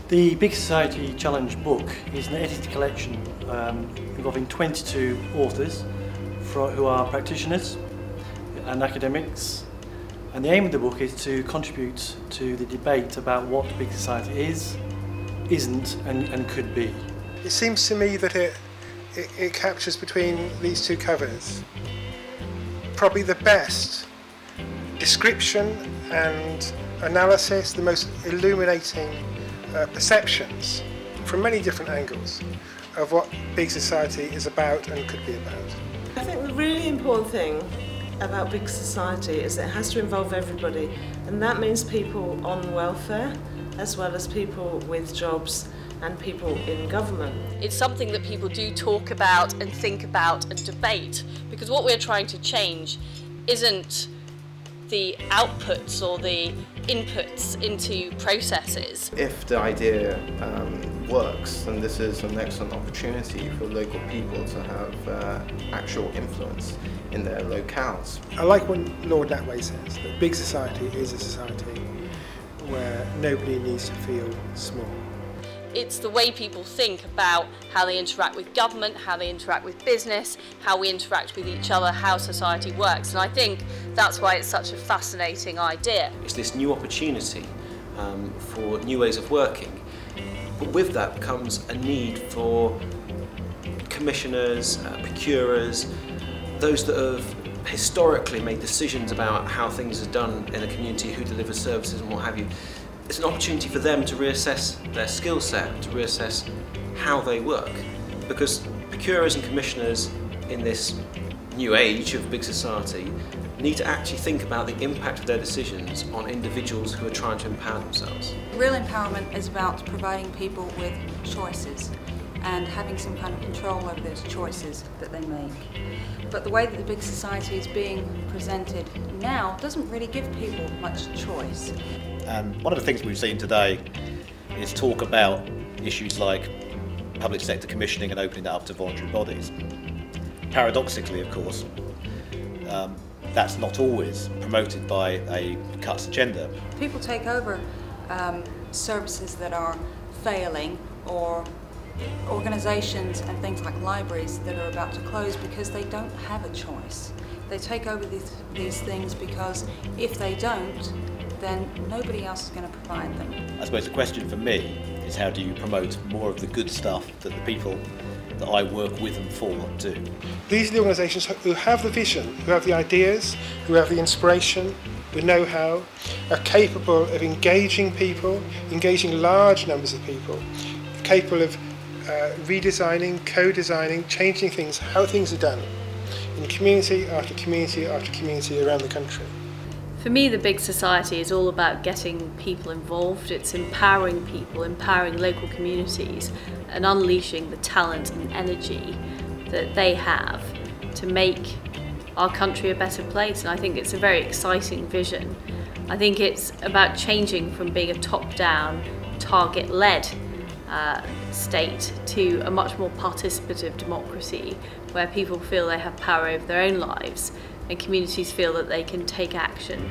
The Big Society Challenge book is an edited collection involving 22 authors who are practitioners and academics, and the aim of the book is to contribute to the debate about what Big Society is, isn't and could be. It seems to me that it captures between these two covers probably the best description and analysis, the most illuminating perceptions from many different angles of what Big Society is about and could be about. I think the really important thing about Big Society is that it has to involve everybody, and that means people on welfare as well as people with jobs and people in government. It's something that people do talk about and think about and debate, because what we're trying to change isn't the outputs or the inputs into processes. If the idea works, then this is an excellent opportunity for local people to have actual influence in their locales. I like what Lord Natway says, that Big Society is a society where nobody needs to feel small. It's the way people think about how they interact with government, how they interact with business, how we interact with each other, how society works. And I think that's why it's such a fascinating idea. It's this new opportunity for new ways of working. But with that comes a need for commissioners, procurers, those that have historically made decisions about how things are done in a community, who delivers services and what have you. It's an opportunity for them to reassess their skill set, to reassess how they work. Because procurers and commissioners in this new age of Big Society need to actually think about the impact of their decisions on individuals who are trying to empower themselves. Real empowerment is about providing people with choices and having some kind of control over those choices that they make. But the way that the Big Society is being presented now doesn't really give people much choice. And one of the things we've seen today is talk about issues like public sector commissioning and opening that up to voluntary bodies. Paradoxically, of course, that's not always promoted by a cuts agenda. People take over services that are failing, or organisations and things like libraries that are about to close because they don't have a choice. They take over these things because if they don't, then nobody else is going to provide them. I suppose the question for me is, how do you promote more of the good stuff that the people that I work with and for do? These are the organisations who have the vision, who have the ideas, who have the inspiration, the know-how, are capable of engaging people, engaging large numbers of people, capable of redesigning, co-designing, changing things, how things are done in community after community after community around the country. For me, the Big Society is all about getting people involved. It's empowering people, empowering local communities and unleashing the talent and energy that they have to make our country a better place. And I think it's a very exciting vision. I think it's about changing from being a top-down, target-led state to a much more participative democracy where people feel they have power over their own lives and communities feel that they can take action.